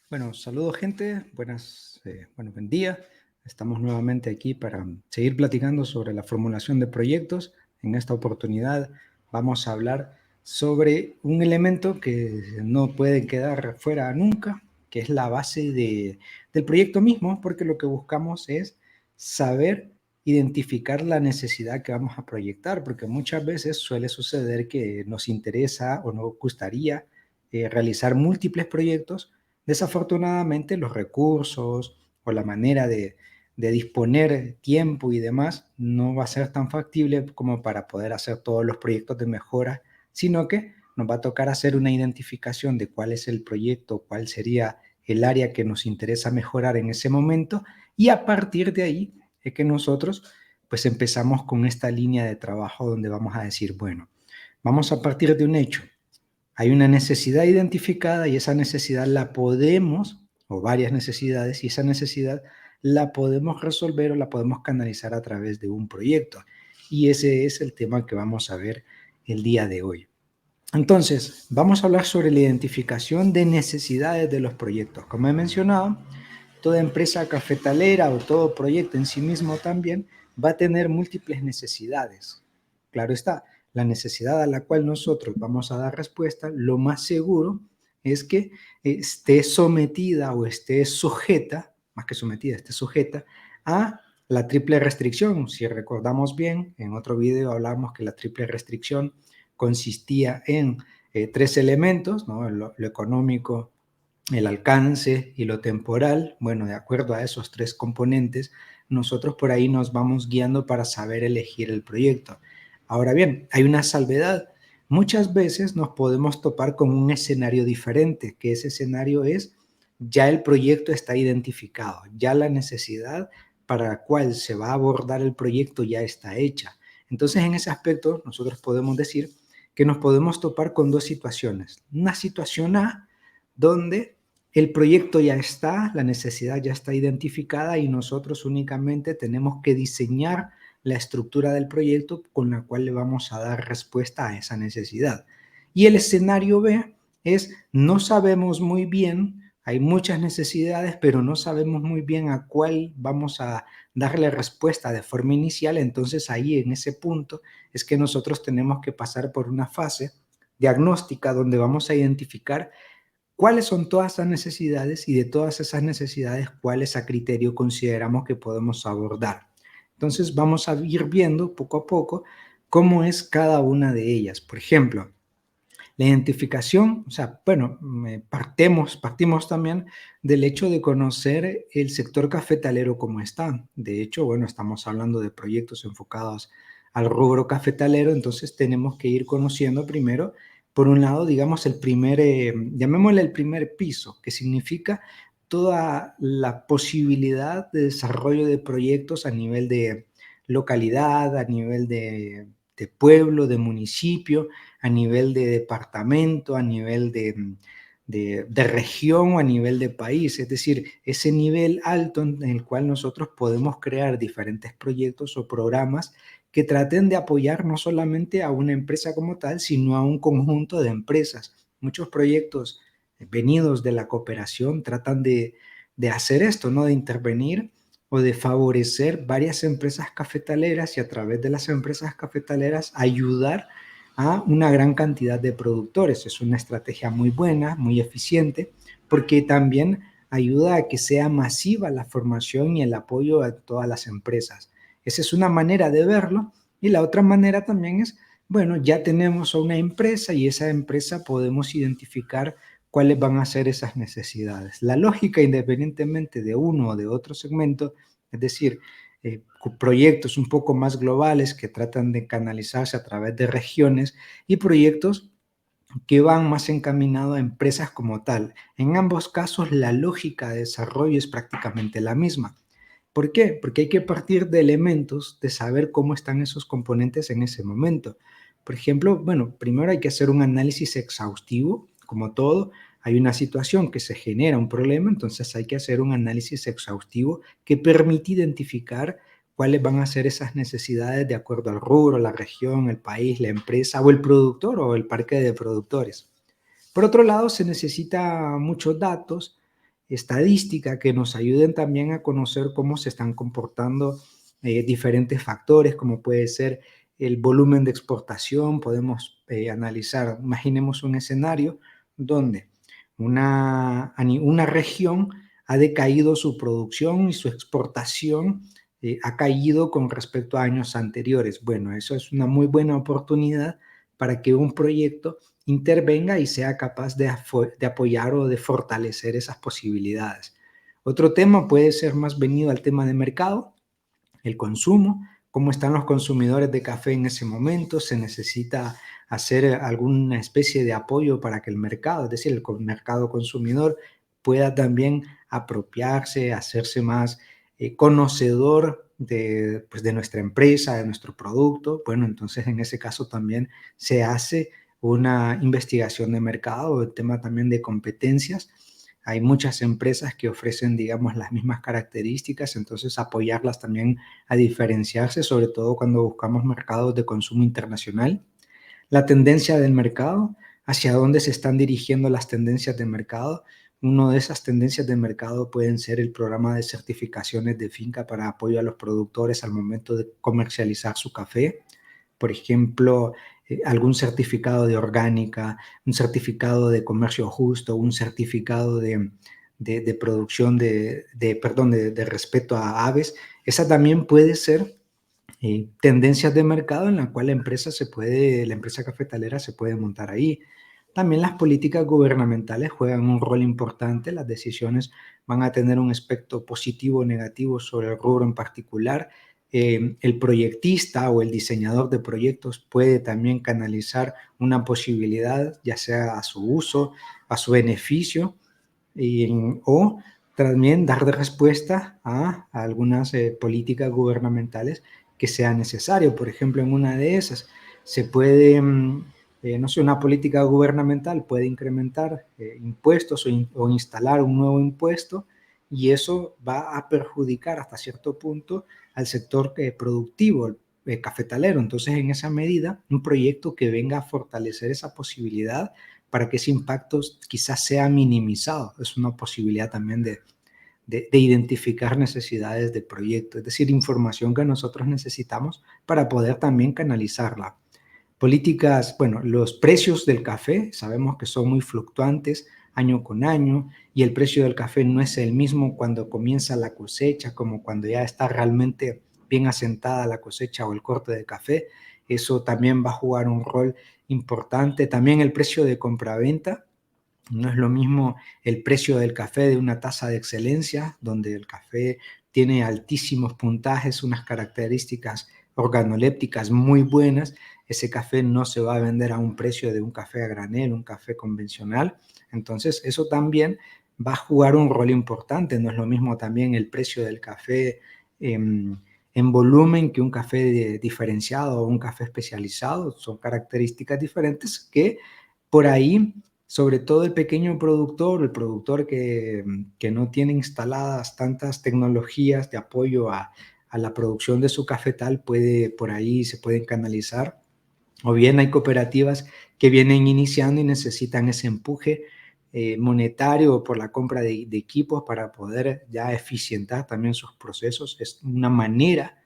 Bueno, saludos gente, buen día. Estamos nuevamente aquí para seguir platicando sobre la formulación de proyectos. En esta oportunidad vamos a hablar sobre un elemento que no puede quedar fuera nunca, que es la base del proyecto mismo, porque lo que buscamos es saber identificar la necesidad que vamos a proyectar, porque muchas veces suele suceder que nos interesa o nos gustaría realizar múltiples proyectos. Desafortunadamente, los recursos o la manera de disponer tiempo y demás no va a ser tan factible como para poder hacer todos los proyectos de mejora, sino que nos va a tocar hacer una identificación de cuál es el proyecto, cuál sería el área que nos interesa mejorar en ese momento, y a partir de ahí es que nosotros pues empezamos con esta línea de trabajo donde vamos a decir, bueno, vamos a partir de un hecho. Hay una necesidad identificada y esa necesidad la podemos, o varias necesidades, y esa necesidad la podemos resolver o la podemos canalizar a través de un proyecto. Y ese es el tema que vamos a ver el día de hoy. Entonces, vamos a hablar sobre la identificación de necesidades de los proyectos. Como he mencionado, toda empresa cafetalera o todo proyecto en sí mismo también va a tener múltiples necesidades. Claro está, la necesidad a la cual nosotros vamos a dar respuesta, lo más seguro es que esté sometida o esté sujeta, más que sometida, esté sujeta a la triple restricción. Si recordamos bien, en otro video hablamos que la triple restricción consistía en tres elementos, ¿no? Lo económico, el alcance y lo temporal. Bueno, de acuerdo a esos tres componentes, nosotros por ahí nos vamos guiando para saber elegir el proyecto. Ahora bien, hay una salvedad. Muchas veces nos podemos topar con un escenario diferente, que ese escenario es ya el proyecto está identificado, ya la necesidad para la cual se va a abordar el proyecto ya está hecha. Entonces, en ese aspecto, nosotros podemos decir que nos podemos topar con dos situaciones. Una situación A, donde el proyecto ya está, la necesidad ya está identificada y nosotros únicamente tenemos que diseñar la estructura del proyecto con la cual le vamos a dar respuesta a esa necesidad. Y el escenario B es no sabemos muy bien, hay muchas necesidades, pero no sabemos muy bien a cuál vamos a darle respuesta de forma inicial. Entonces ahí en ese punto es que nosotros tenemos que pasar por una fase diagnóstica donde vamos a identificar cuáles son todas esas necesidades y de todas esas necesidades, cuáles a criterio consideramos que podemos abordar. Entonces vamos a ir viendo poco a poco cómo es cada una de ellas. Por ejemplo, la identificación, o sea, bueno, partimos también del hecho de conocer el sector cafetalero como está. De hecho, bueno, estamos hablando de proyectos enfocados al rubro cafetalero, entonces tenemos que ir conociendo primero, por un lado, digamos, llamémosle el primer piso, que significa toda la posibilidad de desarrollo de proyectos a nivel de localidad, a nivel de pueblo, de municipio, a nivel de departamento, a nivel de región o a nivel de país, es decir, ese nivel alto en el cual nosotros podemos crear diferentes proyectos o programas que traten de apoyar no solamente a una empresa como tal, sino a un conjunto de empresas. Muchos proyectos venidos de la cooperación tratan de hacer esto, ¿no? De intervenir o de favorecer varias empresas cafetaleras y a través de las empresas cafetaleras ayudar a una gran cantidad de productores. Es una estrategia muy buena, muy eficiente, porque también ayuda a que sea masiva la formación y el apoyo a todas las empresas. Esa es una manera de verlo. Y la otra manera también es, bueno, ya tenemos a una empresa y esa empresa podemos identificar cuáles van a ser esas necesidades. La lógica, independientemente de uno o de otro segmento, es decir, proyectos un poco más globales que tratan de canalizarse a través de regiones y proyectos que van más encaminados a empresas como tal. En ambos casos, la lógica de desarrollo es prácticamente la misma. ¿Por qué? Porque hay que partir de elementos de saber cómo están esos componentes en ese momento. Por ejemplo, bueno, primero hay que hacer un análisis exhaustivo, como todo. Hay una situación que se genera un problema, entonces hay que hacer un análisis exhaustivo que permite identificar cuáles van a ser esas necesidades de acuerdo al rubro, la región, el país, la empresa o el productor o el parque de productores. Por otro lado, se necesita muchos datos, estadística que nos ayuden también a conocer cómo se están comportando diferentes factores, como puede ser el volumen de exportación. Podemos analizar, imaginemos un escenario donde una región ha decaído su producción y su exportación ha caído con respecto a años anteriores. Bueno, eso es una muy buena oportunidad para que un proyecto intervenga y sea capaz de apoyar o de fortalecer esas posibilidades. Otro tema puede ser más venido al tema de mercado, el consumo, cómo están los consumidores de café en ese momento. Se necesita hacer alguna especie de apoyo para que el mercado, es decir, el mercado consumidor, pueda también apropiarse, hacerse más conocedor pues, de nuestra empresa, de nuestro producto. Bueno, entonces en ese caso también se hace una investigación de mercado, el tema también de competencias. Hay muchas empresas que ofrecen, digamos, las mismas características, entonces apoyarlas también a diferenciarse, sobre todo cuando buscamos mercados de consumo internacional. La tendencia del mercado, hacia dónde se están dirigiendo las tendencias de mercado. Una de esas tendencias de mercado pueden ser el programa de certificaciones de finca para apoyo a los productores al momento de comercializar su café. Por ejemplo, algún certificado de orgánica, un certificado de comercio justo, un certificado de producción de respeto a aves. Esa también puede ser tendencias de mercado en la cual la empresa cafetalera se puede montar ahí. También las políticas gubernamentales juegan un rol importante. Las decisiones van a tener un aspecto positivo o negativo sobre el rubro en particular. El proyectista o el diseñador de proyectos puede también canalizar una posibilidad, ya sea a su uso, a su beneficio, o también dar respuesta a algunas políticas gubernamentales que sea necesario. Por ejemplo, en una de esas se puede, no sé, una política gubernamental puede incrementar impuestos o instalar un nuevo impuesto, y eso va a perjudicar hasta cierto punto al sector productivo, cafetalero. Entonces, en esa medida, un proyecto que venga a fortalecer esa posibilidad para que ese impacto quizás sea minimizado. Es una posibilidad también de identificar necesidades de proyecto, es decir, información que nosotros necesitamos para poder también canalizarla. Políticas, bueno, los precios del café sabemos que son muy fluctuantes año con año, y el precio del café no es el mismo cuando comienza la cosecha como cuando ya está realmente bien asentada la cosecha o el corte de café. Eso también va a jugar un rol importante. También el precio de compraventa. No es lo mismo el precio del café de una taza de excelencia, donde el café tiene altísimos puntajes, unas características organolépticas muy buenas. Ese café no se va a vender a un precio de un café a granel, un café convencional. Entonces, eso también va a jugar un rol importante. No es lo mismo también el precio del café en volumen que un café diferenciado o un café especializado. Son características diferentes que por ahí, sobre todo el pequeño productor, el productor que no tiene instaladas tantas tecnologías de apoyo a la producción de su cafetal, por ahí se pueden canalizar. O bien hay cooperativas que vienen iniciando y necesitan ese empuje monetario por la compra de equipos para poder ya eficientar también sus procesos. Es una manera,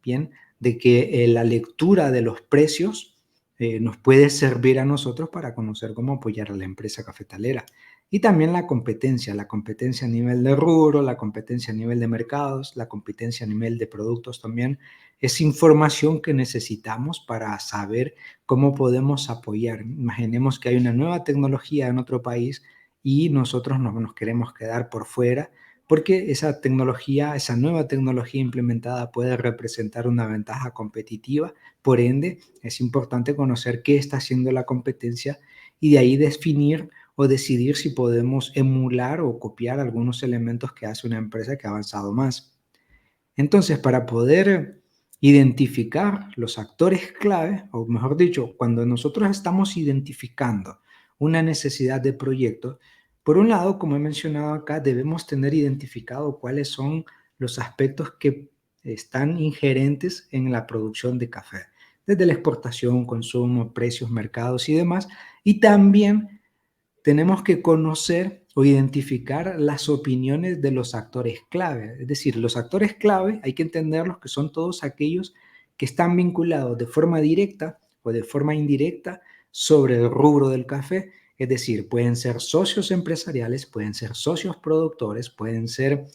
bien, de que la lectura de los precios nos puede servir a nosotros para conocer cómo apoyar a la empresa cafetalera. Y también la competencia a nivel de rubro, la competencia a nivel de mercados, la competencia a nivel de productos también. Es información que necesitamos para saber cómo podemos apoyar. Imaginemos que hay una nueva tecnología en otro país y nosotros no nos queremos quedar por fuera, porque esa tecnología, esa nueva tecnología implementada puede representar una ventaja competitiva. Por ende, es importante conocer qué está haciendo la competencia y de ahí definir o decidir si podemos emular o copiar algunos elementos que hace una empresa que ha avanzado más. Entonces, para poder identificar los actores clave, o mejor dicho, cuando nosotros estamos identificando una necesidad de proyecto, por un lado, como he mencionado acá, debemos tener identificado cuáles son los aspectos que están ingerentes en la producción de café, desde la exportación, consumo, precios, mercados y demás. Y también tenemos que conocer o identificar las opiniones de los actores clave. Es decir, los actores clave hay que entenderlos que son todos aquellos que están vinculados de forma directa o de forma indirecta sobre el rubro del café. Es decir, pueden ser socios empresariales, pueden ser socios productores, pueden ser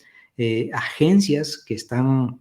agencias que están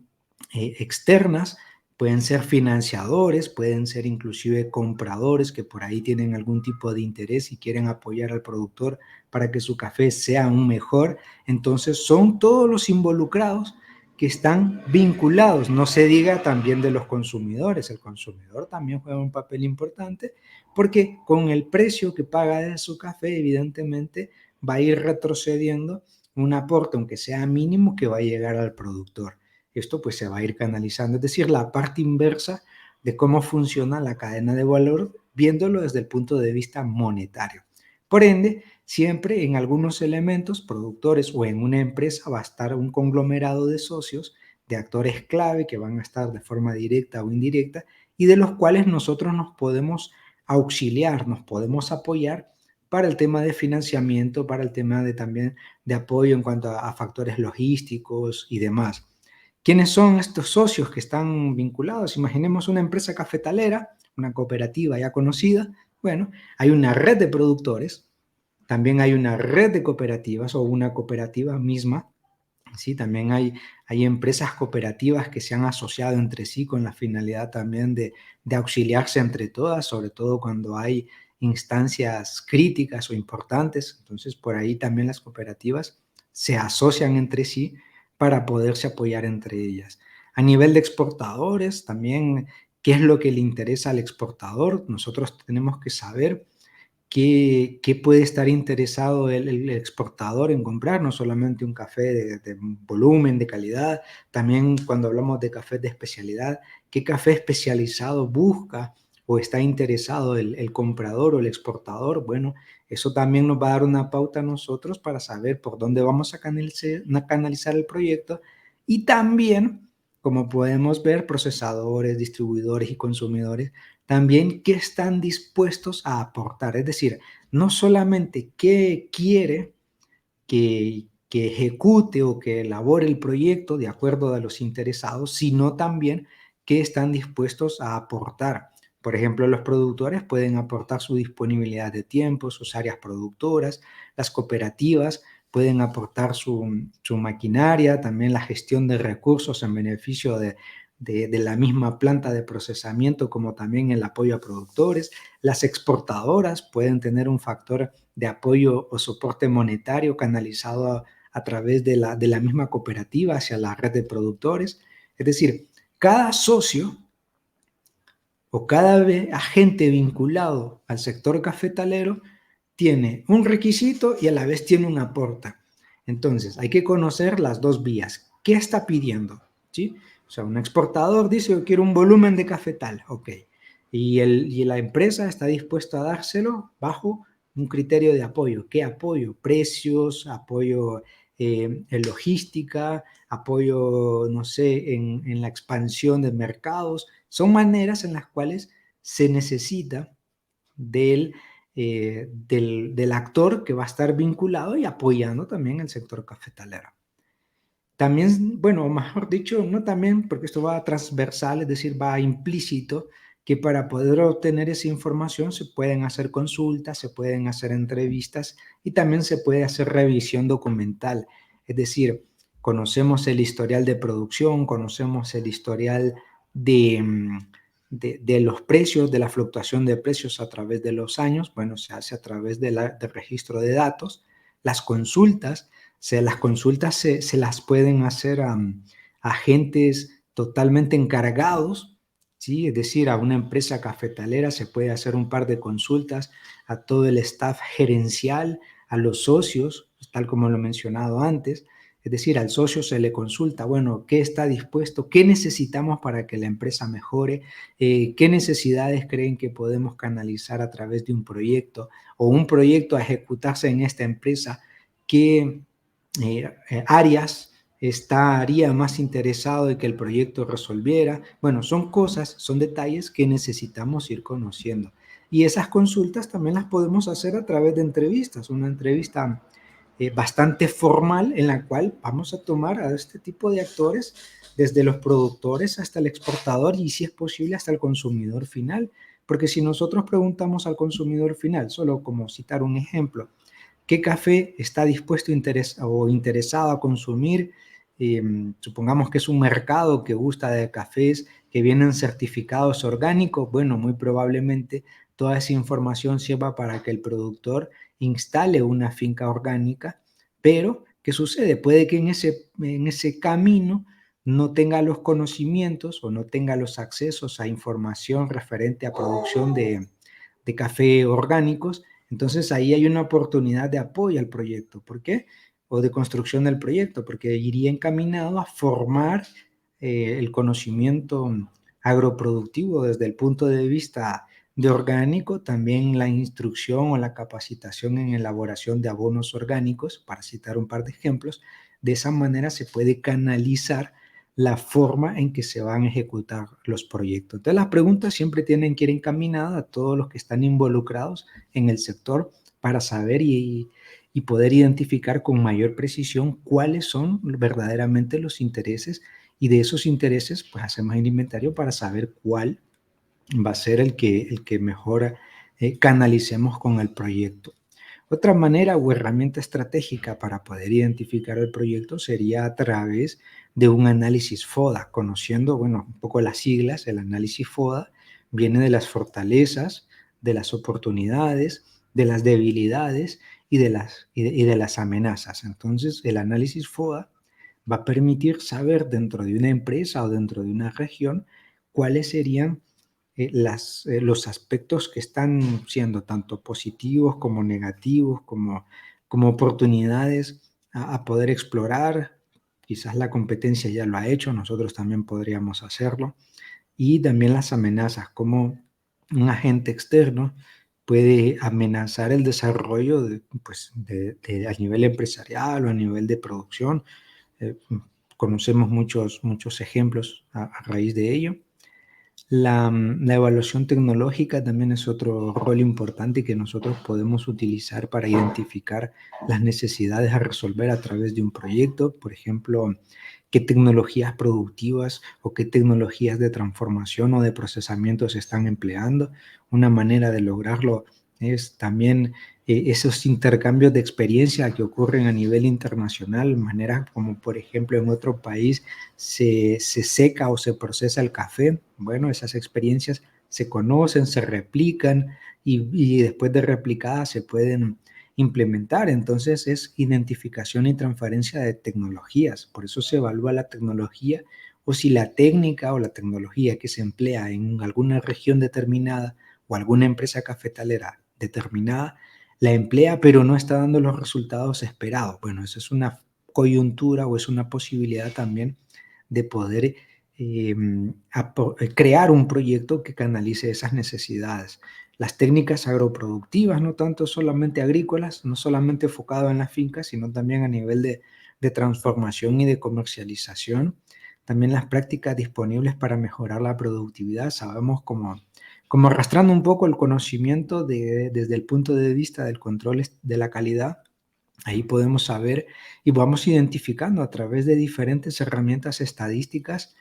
externas, pueden ser financiadores, pueden ser inclusive compradores que por ahí tienen algún tipo de interés y quieren apoyar al productor para que su café sea aún mejor. Entonces son todos los involucrados que están vinculados. No se diga también de los consumidores. El consumidor también juega un papel importante porque con el precio que paga de su café, evidentemente va a ir retrocediendo un aporte, aunque sea mínimo, que va a llegar al productor. Esto pues se va a ir canalizando, es decir, la parte inversa de cómo funciona la cadena de valor, viéndolo desde el punto de vista monetario. Por ende, siempre en algunos elementos, productores o en una empresa va a estar un conglomerado de socios, de actores clave que van a estar de forma directa o indirecta y de los cuales nosotros nos podemos auxiliar, nos podemos apoyar para el tema de financiamiento, para el tema de también de apoyo en cuanto a factores logísticos y demás. ¿Quiénes son estos socios que están vinculados? Imaginemos una empresa cafetalera, una cooperativa ya conocida. Bueno, hay una red de productores, también hay una red de cooperativas o una cooperativa misma. Sí, también hay empresas cooperativas que se han asociado entre sí con la finalidad también de auxiliarse entre todas, sobre todo cuando hay instancias críticas o importantes. Entonces, por ahí también las cooperativas se asocian entre sí para poderse apoyar entre ellas. A nivel de exportadores, también, ¿qué es lo que le interesa al exportador? Nosotros tenemos que saber qué puede estar interesado el exportador en comprar, no solamente un café de volumen, de calidad, también cuando hablamos de café de especialidad, qué café especializado busca o está interesado el comprador o el exportador. Bueno, eso también nos va a dar una pauta a nosotros para saber por dónde vamos a canalizar el proyecto y también, como podemos ver, procesadores, distribuidores y consumidores también qué están dispuestos a aportar. Es decir, no solamente qué quiere que ejecute o que elabore el proyecto de acuerdo a los interesados, sino también qué están dispuestos a aportar. Por ejemplo, los productores pueden aportar su disponibilidad de tiempo, sus áreas productoras, las cooperativas pueden aportar su maquinaria, también la gestión de recursos en beneficio de la misma planta de procesamiento, como también el apoyo a productores. Las exportadoras pueden tener un factor de apoyo o soporte monetario canalizado a través de la misma cooperativa hacia la red de productores. Es decir, cada socio o cada agente vinculado al sector cafetalero tiene un requisito y a la vez tiene un aporte. Entonces, hay que conocer las dos vías. ¿Qué está pidiendo? ¿Sí? O sea, un exportador dice, yo quiero un volumen de cafetal, ok. Y la empresa está dispuesta a dárselo bajo un criterio de apoyo. ¿Qué apoyo? Precios, apoyo en logística, apoyo, no sé, en la expansión de mercados. Son maneras en las cuales se necesita del actor que va a estar vinculado y apoyando también el sector cafetalero. También, bueno, mejor dicho, no también, porque esto va transversal, es decir, va implícito, que para poder obtener esa información se pueden hacer consultas, se pueden hacer entrevistas y también se puede hacer revisión documental. Es decir, conocemos el historial de producción, conocemos el historial de, de los precios, de la fluctuación de precios a través de los años. Bueno, se hace a través del registro de datos, las consultas. Las consultas se las pueden hacer a agentes totalmente encargados, ¿sí? Es decir, a una empresa cafetalera se puede hacer un par de consultas a todo el staff gerencial, a los socios, tal como lo he mencionado antes. Es decir, al socio se le consulta, bueno, ¿qué está dispuesto? ¿Qué necesitamos para que la empresa mejore? ¿Qué necesidades creen que podemos canalizar a través de un proyecto o un proyecto a ejecutarse en esta empresa? ¿Qué áreas estaría más interesado en que el proyecto resolviera? Bueno, son cosas, son detalles que necesitamos ir conociendo. Y esas consultas también las podemos hacer a través de entrevistas. Una entrevista bastante formal en la cual vamos a tomar a este tipo de actores, desde los productores hasta el exportador y si es posible hasta el consumidor final. Porque si nosotros preguntamos al consumidor final, solo como citar un ejemplo, ¿qué café está dispuesto o interesado a consumir? Supongamos que es un mercado que gusta de cafés que vienen certificados orgánicos. Bueno, muy probablemente toda esa información sirva para que el productor instale una finca orgánica, pero ¿qué sucede? Puede que en ese camino no tenga los conocimientos o no tenga los accesos a información referente a producción de café orgánicos. Entonces ahí hay una oportunidad de apoyo al proyecto. ¿Por qué? O de construcción del proyecto, porque iría encaminado a formar el conocimiento agroproductivo desde el punto de vista de orgánico, también la instrucción o la capacitación en elaboración de abonos orgánicos, para citar un par de ejemplos. De esa manera se puede canalizar la forma en que se van a ejecutar los proyectos. Entonces, las preguntas siempre tienen que ir encaminadas a todos los que están involucrados en el sector para saber y poder identificar con mayor precisión cuáles son verdaderamente los intereses, y de esos intereses pues hacemos el inventario para saber cuál va a ser el que mejor canalicemos con el proyecto. Otra manera o herramienta estratégica para poder identificar el proyecto sería a través de un análisis FODA, conociendo, bueno, un poco las siglas. El análisis FODA viene de las fortalezas, de las oportunidades, de las debilidades y de las amenazas. Entonces, el análisis FODA va a permitir saber dentro de una empresa o dentro de una región cuáles serían los aspectos que están siendo tanto positivos como negativos, como oportunidades a poder explorar. Quizás la competencia ya lo ha hecho, nosotros también podríamos hacerlo. Y también las amenazas, como un agente externo puede amenazar el desarrollo pues, a nivel empresarial o a nivel de producción. Eh, Conocemos muchos ejemplos a raíz de ello. La evaluación tecnológica también es otro rol importante que nosotros podemos utilizar para identificar las necesidades a resolver a través de un proyecto. Por ejemplo, qué tecnologías productivas o qué tecnologías de transformación o de procesamiento se están empleando. Una manera de lograrlo es también esos intercambios de experiencia que ocurren a nivel internacional, maneras como por ejemplo en otro país se seca o se procesa el café. Bueno, esas experiencias se conocen, se replican y después de replicadas se pueden implementar. Entonces es identificación y transferencia de tecnologías. Por eso se evalúa la tecnología o si la técnica o la tecnología que se emplea en alguna región determinada o alguna empresa cafetalera determinada la emplea pero no está dando los resultados esperados. Bueno, eso es una coyuntura o es una posibilidad también de poder crear un proyecto que canalice esas necesidades. Las técnicas agroproductivas, no tanto solamente agrícolas, no solamente enfocado en las fincas, sino también a nivel de transformación y de comercialización. También las prácticas disponibles para mejorar la productividad. Sabemos como arrastrando un poco el conocimiento desde el punto de vista del control de la calidad. Ahí podemos saber y vamos identificando a través de diferentes herramientas estadísticas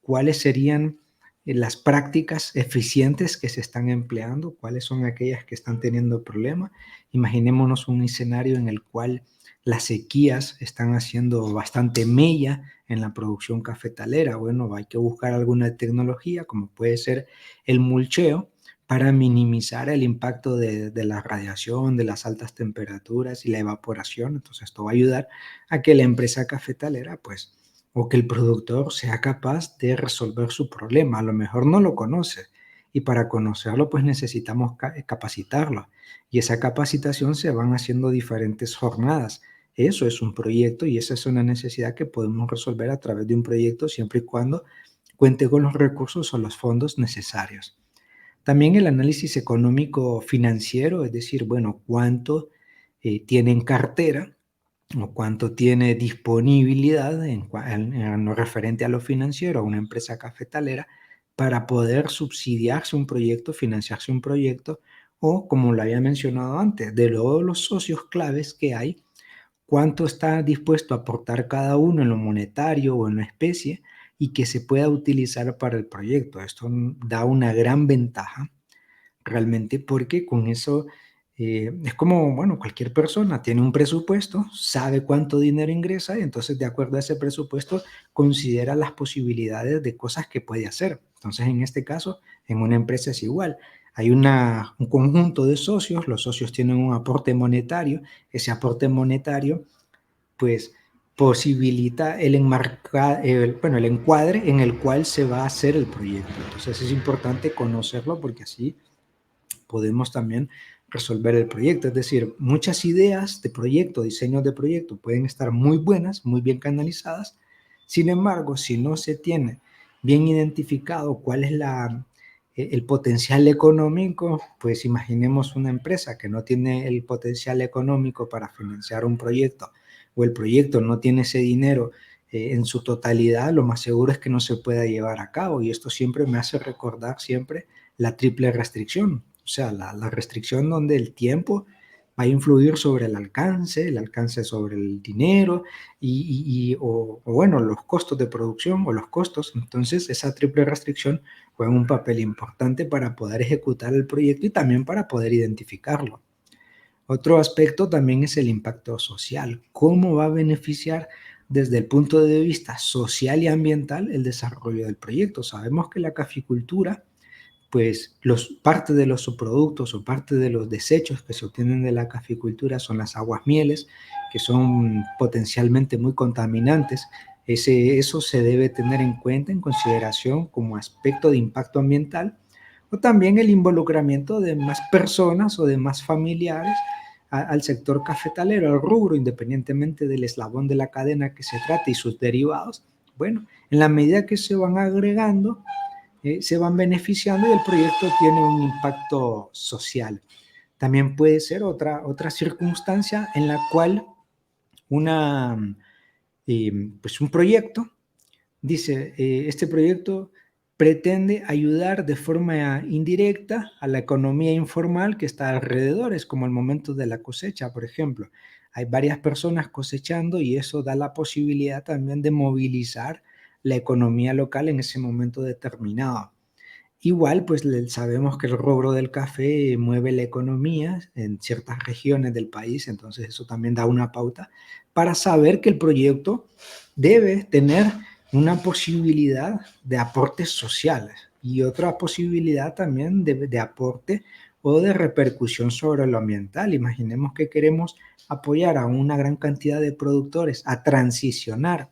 cuáles serían las prácticas eficientes que se están empleando, cuáles son aquellas que están teniendo problemas. Imaginémonos un escenario en el cual las sequías están haciendo bastante mella en la producción cafetalera. Bueno, hay que buscar alguna tecnología, como puede ser el mulcheo, para minimizar el impacto de la radiación, de las altas temperaturas y la evaporación. Entonces, esto va a ayudar a que la empresa cafetalera, pues, o que el productor sea capaz de resolver su problema. A lo mejor no lo conoce y para conocerlo, pues necesitamos capacitarlo. Y esa capacitación se van haciendo diferentes jornadas. Eso es un proyecto y esa es una necesidad que podemos resolver a través de un proyecto siempre y cuando cuente con los recursos o los fondos necesarios. También el análisis económico financiero, es decir, bueno, cuánto tiene en cartera o cuánto tiene disponibilidad en lo referente a lo financiero a una empresa cafetalera para poder subsidiarse un proyecto, financiarse un proyecto o, como lo había mencionado antes, de todos los socios claves que hay cuánto está dispuesto a aportar cada uno en lo monetario o en la especie y que se pueda utilizar para el proyecto. Esto da una gran ventaja realmente porque con eso es como, bueno, cualquier persona tiene un presupuesto, sabe cuánto dinero ingresa y entonces de acuerdo a ese presupuesto considera las posibilidades de cosas que puede hacer. Entonces en este caso, en una empresa es igual. Hay un conjunto de socios, los socios tienen un aporte monetario, ese aporte monetario pues posibilita el encuadre en el cual se va a hacer el proyecto. Entonces es importante conocerlo porque así podemos también resolver el proyecto. Es decir, muchas ideas de proyecto, diseños de proyecto pueden estar muy buenas, muy bien canalizadas. Sin embargo, si no se tiene bien identificado cuál es el potencial económico, pues imaginemos una empresa que no tiene el potencial económico para financiar un proyecto o el proyecto no tiene ese dinero en su totalidad, lo más seguro es que no se pueda llevar a cabo. Y esto siempre me hace recordar siempre la triple restricción, o sea, la restricción donde el tiempo va a influir sobre el alcance sobre el dinero o bueno, los costos de producción o los costos. Entonces, esa triple restricción juega un papel importante para poder ejecutar el proyecto y también para poder identificarlo. Otro aspecto también es el impacto social. ¿Cómo va a beneficiar desde el punto de vista social y ambiental el desarrollo del proyecto? Sabemos que la caficultura pues parte de los subproductos o parte de los desechos que se obtienen de la caficultura son las aguas mieles, que son potencialmente muy contaminantes. Eso se debe tener en cuenta, en consideración como aspecto de impacto ambiental, o también el involucramiento de más personas o de más familiares al sector cafetalero, al rubro, independientemente del eslabón de la cadena que se trate y sus derivados. Bueno, en la medida que se van agregando, se van beneficiando y el proyecto tiene un impacto social. También puede ser otra circunstancia en la cual una, pues un proyecto dice, este proyecto pretende ayudar de forma indirecta a la economía informal que está alrededor, es como el momento de la cosecha, por ejemplo. Hay varias personas cosechando y eso da la posibilidad también de movilizar la economía local en ese momento determinado. Igual, pues sabemos que el rubro del café mueve la economía en ciertas regiones del país, entonces eso también da una pauta para saber que el proyecto debe tener una posibilidad de aportes sociales y otra posibilidad también de aporte o de repercusión sobre lo ambiental. Imaginemos que queremos apoyar a una gran cantidad de productores a transicionar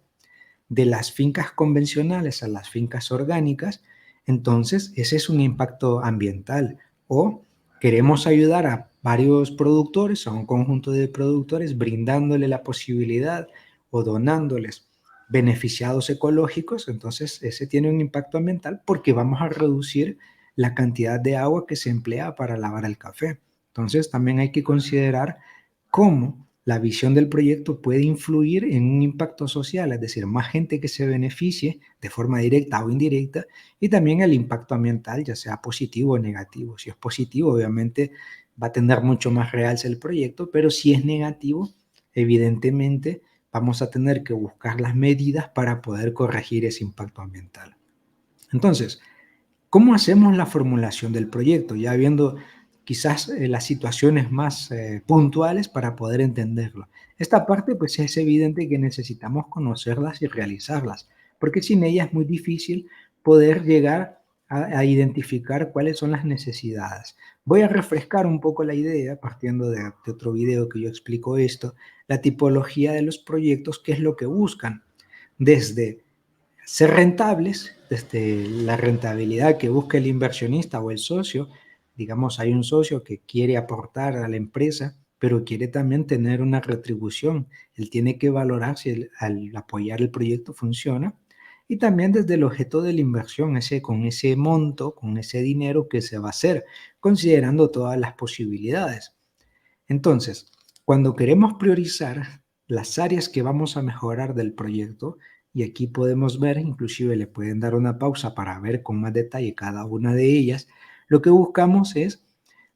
de las fincas convencionales a las fincas orgánicas, entonces ese es un impacto ambiental. O queremos ayudar a varios productores, a un conjunto de productores, brindándole la posibilidad o donándoles beneficiados ecológicos, entonces ese tiene un impacto ambiental porque vamos a reducir la cantidad de agua que se emplea para lavar el café. Entonces también hay que considerar cómo la visión del proyecto puede influir en un impacto social, es decir, más gente que se beneficie de forma directa o indirecta, y también el impacto ambiental, ya sea positivo o negativo. Si es positivo, obviamente va a tener mucho más realce el proyecto, pero si es negativo, evidentemente vamos a tener que buscar las medidas para poder corregir ese impacto ambiental. Entonces, ¿cómo hacemos la formulación del proyecto? Ya viendo quizás las situaciones más puntuales para poder entenderlo. Esta parte pues es evidente que necesitamos conocerlas y realizarlas, porque sin ellas es muy difícil poder llegar a identificar cuáles son las necesidades. Voy a refrescar un poco la idea partiendo de otro video que yo explico esto, la tipología de los proyectos, qué es lo que buscan, desde ser rentables, desde la rentabilidad que busca el inversionista o el socio. Digamos, hay un socio que quiere aportar a la empresa, pero quiere también tener una retribución. Él tiene que valorar si al apoyar el proyecto funciona. Y también desde el objeto de la inversión, con ese monto, con ese dinero que se va a hacer, considerando todas las posibilidades. Entonces, cuando queremos priorizar las áreas que vamos a mejorar del proyecto, y aquí podemos ver, inclusive le pueden dar una pausa para ver con más detalle cada una de ellas, lo que buscamos es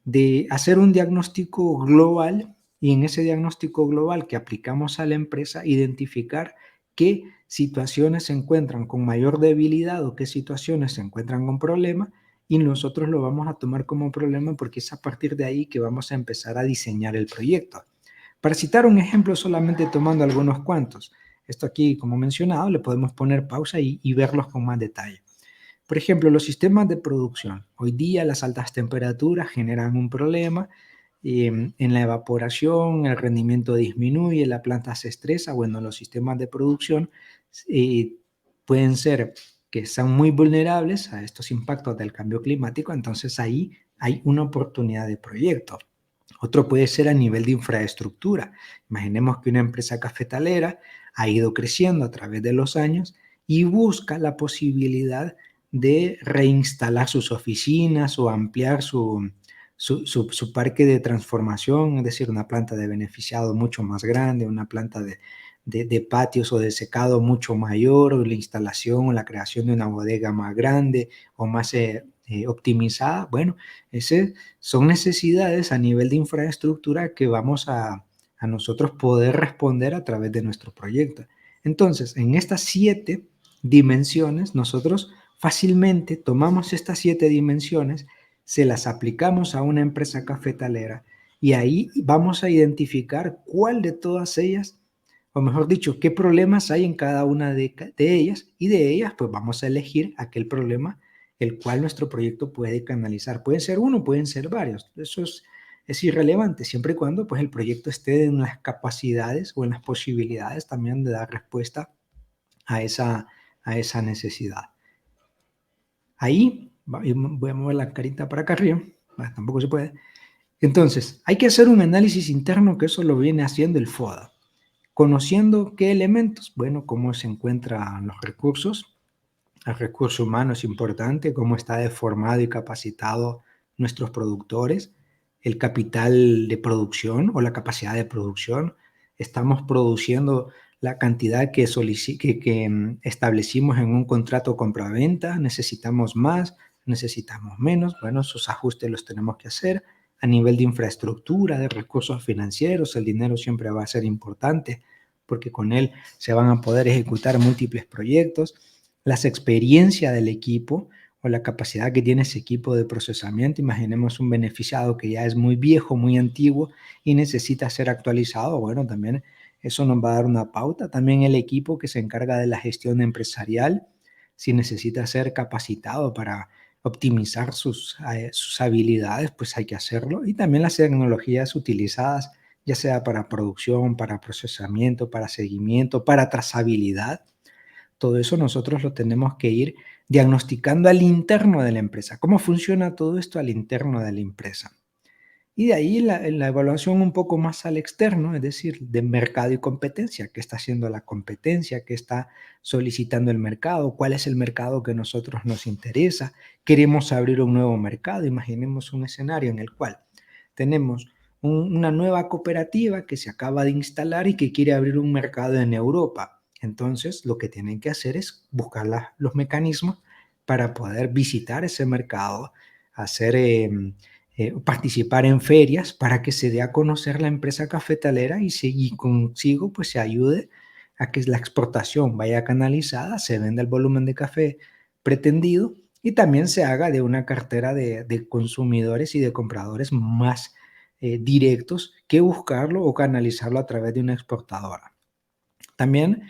de hacer un diagnóstico global y en ese diagnóstico global que aplicamos a la empresa, identificar qué situaciones se encuentran con mayor debilidad o qué situaciones se encuentran con problema, y nosotros lo vamos a tomar como problema porque es a partir de ahí que vamos a empezar a diseñar el proyecto. Para citar un ejemplo, solamente tomando algunos cuantos, esto aquí, como mencionado, le podemos poner pausa y verlos con más detalle. Por ejemplo, los sistemas de producción. Hoy día las altas temperaturas generan un problema. En la evaporación, el rendimiento disminuye, la planta se estresa. Bueno, los sistemas de producción eh, pueden ser que son muy vulnerables a estos impactos del cambio climático, entonces ahí hay una oportunidad de proyecto. Otro puede ser a nivel de infraestructura. Imaginemos que una empresa cafetalera ha ido creciendo a través de los años y busca la posibilidad de reinstalar sus oficinas o ampliar su parque de transformación, es decir, una planta de beneficiado mucho más grande, una planta de patios o de secado mucho mayor, o la instalación o la creación de una bodega más grande o más optimizada. Bueno, ese son necesidades a nivel de infraestructura que vamos a nosotros poder responder a través de nuestro proyecto. Entonces, en estas 7 dimensiones, nosotros fácilmente tomamos estas 7 dimensiones, se las aplicamos a una empresa cafetalera y ahí vamos a identificar cuál de todas ellas, o mejor dicho, qué problemas hay en cada una de ellas, y de ellas pues vamos a elegir aquel problema el cual nuestro proyecto puede canalizar. Pueden ser uno, pueden ser varios. Eso es irrelevante, siempre y cuando pues, el proyecto esté en las capacidades o en las posibilidades también de dar respuesta a esa necesidad. Ahí, voy a mover la carita para acá arriba, tampoco se puede. Entonces, hay que hacer un análisis interno, que eso lo viene haciendo el FODA. Conociendo qué elementos, bueno, cómo se encuentran los recursos. El recurso humano es importante, cómo está deformado y capacitado nuestros productores, el capital de producción o la capacidad de producción. Estamos produciendo la cantidad que establecimos en un contrato compra-venta, necesitamos más, necesitamos menos. Bueno, esos ajustes los tenemos que hacer. A nivel de infraestructura, de recursos financieros, el dinero siempre va a ser importante porque con él se van a poder ejecutar múltiples proyectos. Las experiencias del equipo o la capacidad que tiene ese equipo de procesamiento. Imaginemos un beneficiado que ya es muy viejo, muy antiguo y necesita ser actualizado. Bueno, también eso nos va a dar una pauta. También el equipo que se encarga de la gestión empresarial, si necesita ser capacitado para optimizar sus habilidades, pues hay que hacerlo. Y también las tecnologías utilizadas, ya sea para producción, para procesamiento, para seguimiento, para trazabilidad. Todo eso nosotros lo tenemos que ir diagnosticando al interno de la empresa. ¿Cómo funciona todo esto al interno de la empresa? Y de ahí la evaluación un poco más al externo, es decir, de mercado y competencia. ¿Qué está haciendo la competencia? ¿Qué está solicitando el mercado? ¿Cuál es el mercado que a nosotros nos interesa? Queremos abrir un nuevo mercado. Imaginemos un escenario en el cual tenemos una nueva cooperativa que se acaba de instalar y que quiere abrir un mercado en Europa. Entonces, lo que tienen que hacer es buscar los mecanismos para poder visitar ese mercado, hacer participar en ferias para que se dé a conocer la empresa cafetalera y consigo pues se ayude a que la exportación vaya canalizada, se venda el volumen de café pretendido y también se haga de una cartera de consumidores y de compradores más directos que buscarlo o canalizarlo a través de una exportadora. También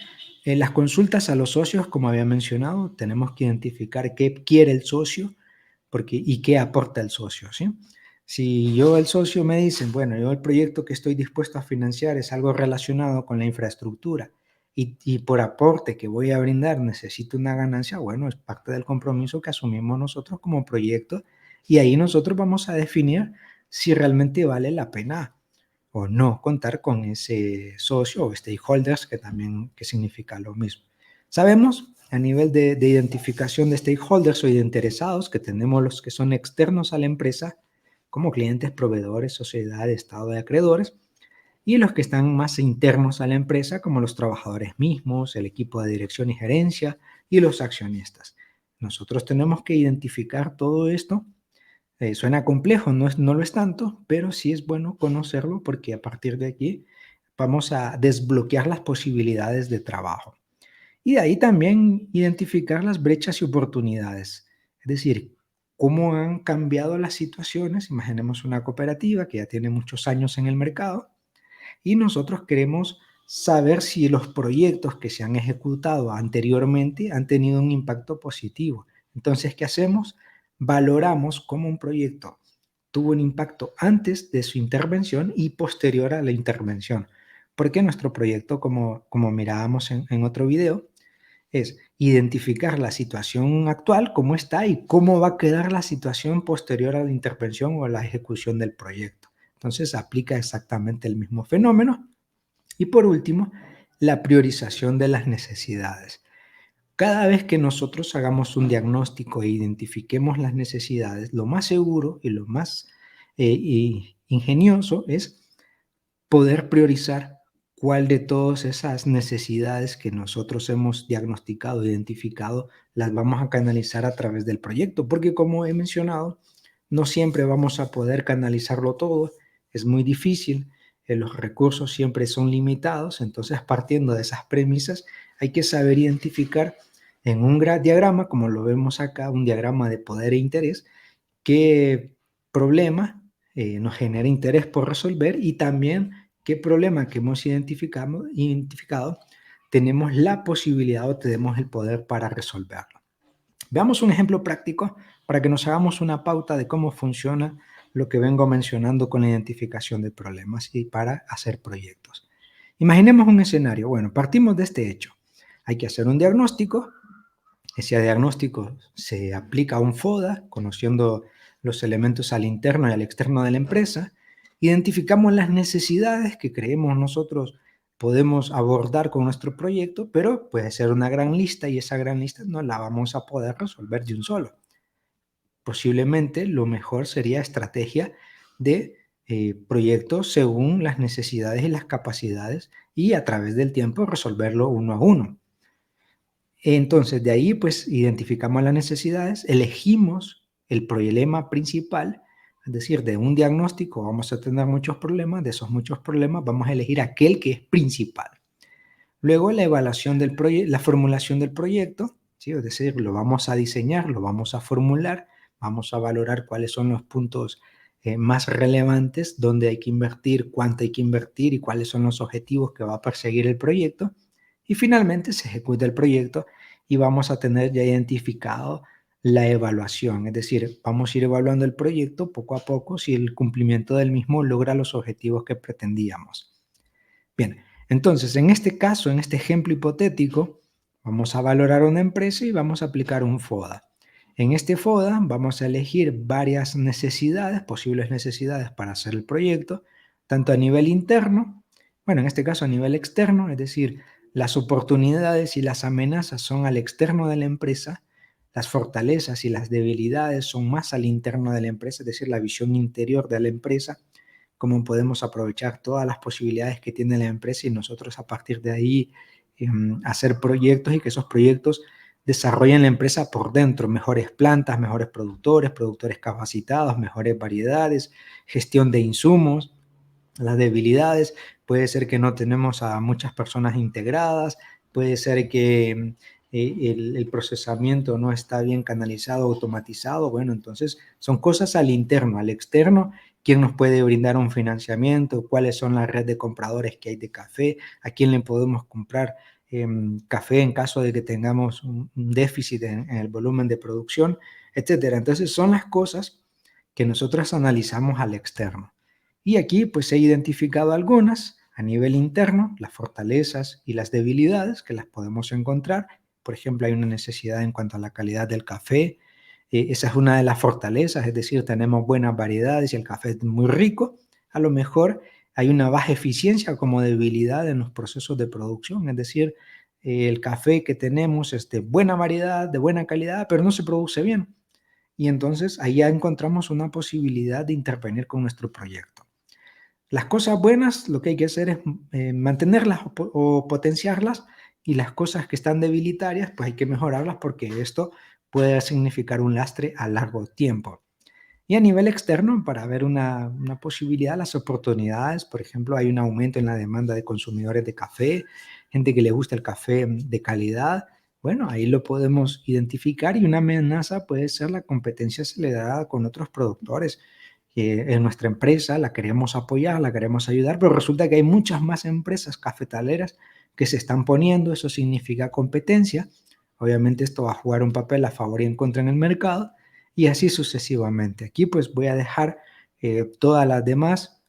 las consultas a los socios, como había mencionado, tenemos que identificar qué quiere el socio y qué aporta el socio, ¿sí? Si yo, el socio, me dicen, bueno, yo el proyecto que estoy dispuesto a financiar es algo relacionado con la infraestructura y por aporte que voy a brindar necesito una ganancia, bueno, es parte del compromiso que asumimos nosotros como proyecto y ahí nosotros vamos a definir si realmente vale la pena o no contar con ese socio o stakeholders, que significa lo mismo. Sabemos a nivel de identificación de stakeholders o de interesados que tenemos los que son externos a la empresa, como clientes, proveedores, sociedad, estado de acreedores, y los que están más internos a la empresa, como los trabajadores mismos, el equipo de dirección y gerencia y los accionistas. Nosotros tenemos que identificar todo esto Suena complejo, no lo es tanto, pero sí es bueno conocerlo porque a partir de aquí vamos a desbloquear las posibilidades de trabajo. Y de ahí también identificar las brechas y oportunidades. Es decir, cómo han cambiado las situaciones. Imaginemos una cooperativa que ya tiene muchos años en el mercado y nosotros queremos saber si los proyectos que se han ejecutado anteriormente han tenido un impacto positivo. Entonces, ¿qué hacemos? Valoramos cómo un proyecto tuvo un impacto antes de su intervención y posterior a la intervención. Porque nuestro proyecto, como mirábamos en otro video, es identificar la situación actual, cómo está y cómo va a quedar la situación posterior a la intervención o a la ejecución del proyecto. Entonces aplica exactamente el mismo fenómeno. Y por último, la priorización de las necesidades. Cada vez que nosotros hagamos un diagnóstico e identifiquemos las necesidades, lo más seguro y lo más ingenioso es poder priorizar cuál de todas esas necesidades que nosotros hemos diagnosticado, identificado, las vamos a canalizar a través del proyecto, porque como he mencionado, no siempre vamos a poder canalizarlo todo, es muy difícil, los recursos siempre son limitados, entonces partiendo de esas premisas hay que saber identificar en un diagrama, como lo vemos acá, un diagrama de poder e interés, qué problema nos genera interés por resolver y también qué problema que hemos identificado tenemos la posibilidad o tenemos el poder para resolverlo. Veamos un ejemplo práctico para que nos hagamos una pauta de cómo funciona lo que vengo mencionando con la identificación de problemas y para hacer proyectos. Imaginemos un escenario. Bueno, partimos de este hecho. Hay que hacer un diagnóstico. Ese diagnóstico se aplica a un FODA, conociendo los elementos al interno y al externo de la empresa. Identificamos las necesidades que creemos nosotros podemos abordar con nuestro proyecto, pero puede ser una gran lista y esa gran lista no la vamos a poder resolver de un solo. Posiblemente lo mejor sería estrategia de proyectos según las necesidades y las capacidades y a través del tiempo resolverlo uno a uno. Entonces, de ahí, pues, identificamos las necesidades, elegimos el problema principal, es decir, de un diagnóstico vamos a tener muchos problemas, de esos muchos problemas vamos a elegir aquel que es principal. Luego, la evaluación del proyecto, la formulación del proyecto, ¿sí? Es decir, lo vamos a diseñar, lo vamos a formular, vamos a valorar cuáles son los puntos más relevantes, dónde hay que invertir, cuánto hay que invertir y cuáles son los objetivos que va a perseguir el proyecto. Y finalmente se ejecuta el proyecto y vamos a tener ya identificado la evaluación, es decir, vamos a ir evaluando el proyecto poco a poco si el cumplimiento del mismo logra los objetivos que pretendíamos. Bien, entonces en este caso, en este ejemplo hipotético, vamos a valorar una empresa y vamos a aplicar un FODA. En este FODA vamos a elegir varias necesidades, posibles necesidades para hacer el proyecto, tanto a nivel interno, bueno, en este caso a nivel externo, es decir, las oportunidades y las amenazas son al externo de la empresa, las fortalezas y las debilidades son más al interno de la empresa, es decir, la visión interior de la empresa, cómo podemos aprovechar todas las posibilidades que tiene la empresa y nosotros a partir de ahí hacer proyectos y que esos proyectos desarrollen la empresa por dentro, mejores plantas, mejores productores, productores capacitados, mejores variedades, gestión de insumos. Las debilidades, puede ser que no tenemos a muchas personas integradas, puede ser que el procesamiento no está bien canalizado, automatizado. Bueno, entonces son cosas al interno, al externo. ¿Quién nos puede brindar un financiamiento? ¿Cuáles son las redes de compradores que hay de café? ¿A quién le podemos comprar café en caso de que tengamos un déficit en el volumen de producción, etcétera? Entonces son las cosas que nosotros analizamos al externo. Y aquí pues he identificado algunas a nivel interno, las fortalezas y las debilidades que las podemos encontrar. Por ejemplo, hay una necesidad en cuanto a la calidad del café. Esa es una de las fortalezas, es decir, tenemos buenas variedades y el café es muy rico. A lo mejor hay una baja eficiencia como debilidad en los procesos de producción, es decir, el café que tenemos es de buena variedad, de buena calidad, pero no se produce bien. Y entonces ahí ya encontramos una posibilidad de intervenir con nuestro proyecto. Las cosas buenas, lo que hay que hacer es mantenerlas o potenciarlas, y las cosas que están debilitarias, pues hay que mejorarlas porque esto puede significar un lastre a largo tiempo. Y a nivel externo, para ver una posibilidad, las oportunidades, por ejemplo, hay un aumento en la demanda de consumidores de café, gente que le gusta el café de calidad. Bueno, ahí lo podemos identificar y una amenaza puede ser la competencia acelerada con otros productores. En nuestra empresa la queremos apoyar, la queremos ayudar, pero resulta que hay muchas más empresas cafetaleras que se están poniendo, eso significa competencia. Obviamente esto va a jugar un papel a favor y en contra en el mercado y así sucesivamente. Aquí pues voy a dejar todas las demás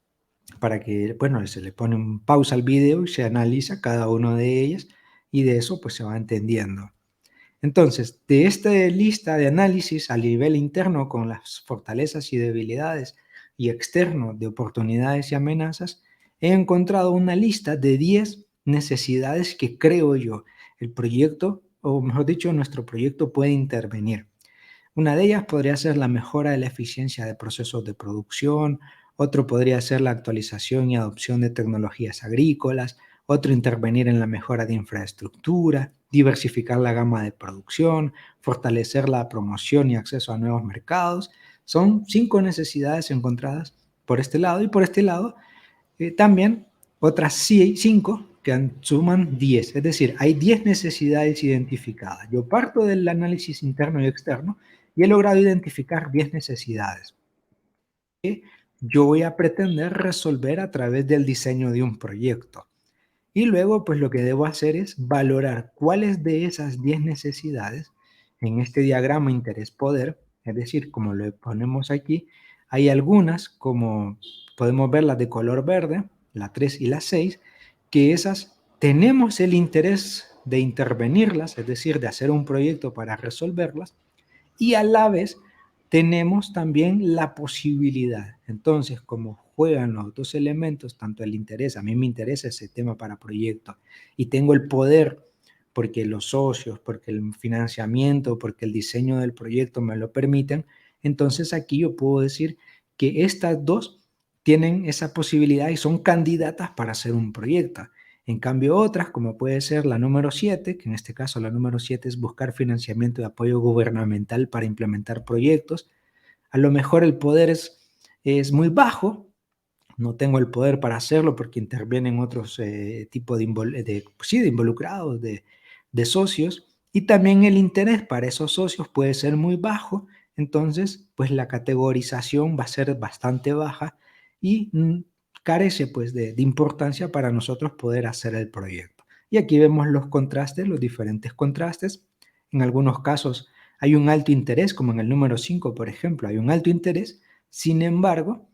para que, bueno, se le pone un pausa al video y se analiza cada una de ellas y de eso pues se va entendiendo. Entonces, de esta lista de análisis a nivel interno con las fortalezas y debilidades y externo de oportunidades y amenazas, he encontrado una lista de 10 necesidades que creo yo el proyecto, o mejor dicho, nuestro proyecto puede intervenir. Una de ellas podría ser la mejora de la eficiencia de procesos de producción, otro podría ser la actualización y adopción de tecnologías agrícolas, otro intervenir en la mejora de infraestructura, diversificar la gama de producción, fortalecer la promoción y acceso a nuevos mercados. Son 5 necesidades encontradas por este lado y por este lado también otras 5 que suman 10, es decir, hay 10 necesidades identificadas. Yo parto del análisis interno y externo y he logrado identificar 10 necesidades que yo voy a pretender resolver a través del diseño de un proyecto. Y luego, pues lo que debo hacer es valorar cuáles de esas 10 necesidades en este diagrama interés-poder, es decir, como lo ponemos aquí, hay algunas, como podemos ver las de color verde, la 3 y la 6, que esas tenemos el interés de intervenirlas, es decir, de hacer un proyecto para resolverlas, y a la vez tenemos también la posibilidad. Entonces, como juegan los dos elementos, tanto el interés, a mí me interesa ese tema para proyectos, y tengo el poder porque los socios, porque el financiamiento, porque el diseño del proyecto me lo permiten, entonces aquí yo puedo decir que estas dos tienen esa posibilidad y son candidatas para hacer un proyecto. En cambio, otras, como puede ser la número 7, que en este caso la número 7 es buscar financiamiento y apoyo gubernamental para implementar proyectos, a lo mejor el poder es muy bajo, no tengo el poder para hacerlo porque intervienen otros tipos pues sí, de involucrados, de socios, y también el interés para esos socios puede ser muy bajo, entonces pues la categorización va a ser bastante baja y carece pues de importancia para nosotros poder hacer el proyecto. Y aquí vemos los contrastes, los diferentes contrastes. En algunos casos hay un alto interés, como en el número 5, por ejemplo, hay un alto interés, sin embargo,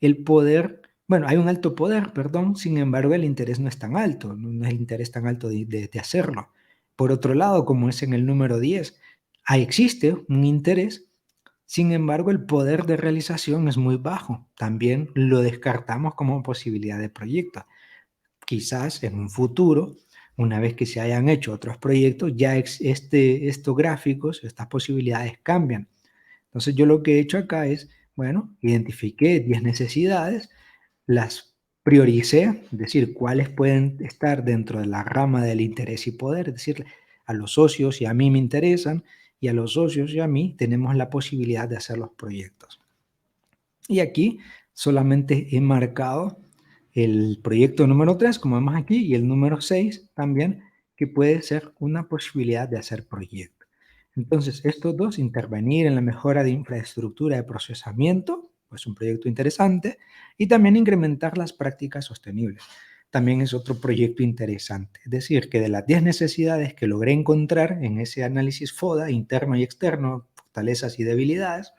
el poder, bueno, hay un alto poder, perdón, sin embargo, el interés no es tan alto, no es el interés tan alto de hacerlo. Por otro lado, como es en el número 10, ahí existe un interés, sin embargo, el poder de realización es muy bajo. También lo descartamos como posibilidad de proyecto. Quizás en un futuro, una vez que se hayan hecho otros proyectos, ya estos gráficos, estas posibilidades cambian. Entonces yo lo que he hecho acá es, bueno, identifiqué 10 necesidades, las prioricé, es decir, cuáles pueden estar dentro de la rama del interés y poder, es decir, a los socios y a mí me interesan, y a los socios y a mí tenemos la posibilidad de hacer los proyectos. Y aquí solamente he marcado el proyecto número 3, como vemos aquí, y el número 6 también, que puede ser una posibilidad de hacer proyecto. Entonces, estos dos, intervenir en la mejora de infraestructura de procesamiento, pues un proyecto interesante, y también incrementar las prácticas sostenibles. También es otro proyecto interesante. Es decir, que de las 10 necesidades que logré encontrar en ese análisis FODA, interno y externo, fortalezas y debilidades,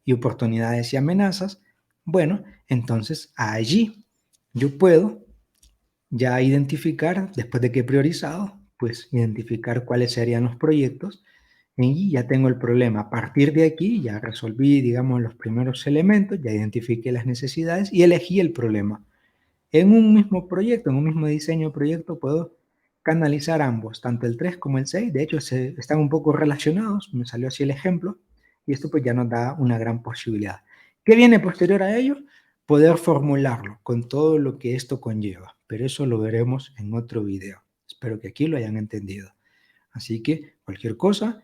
y oportunidades y amenazas, bueno, entonces allí yo puedo ya identificar, después de que he priorizado, pues identificar cuáles serían los proyectos y ya tengo el problema. A partir de aquí ya resolví, digamos, los primeros elementos, ya identifiqué las necesidades y elegí el problema. En un mismo proyecto, en un mismo diseño de proyecto, puedo canalizar ambos, tanto el 3 como el 6. De hecho, están un poco relacionados, me salió así el ejemplo, y esto pues ya nos da una gran posibilidad. ¿Qué viene posterior a ello? Poder formularlo con todo lo que esto conlleva, pero eso lo veremos en otro video. Espero que aquí lo hayan entendido. Así que cualquier cosa,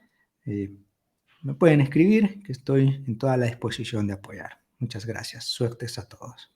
me pueden escribir, que estoy en toda la disposición de apoyar. Muchas gracias. Suertes a todos.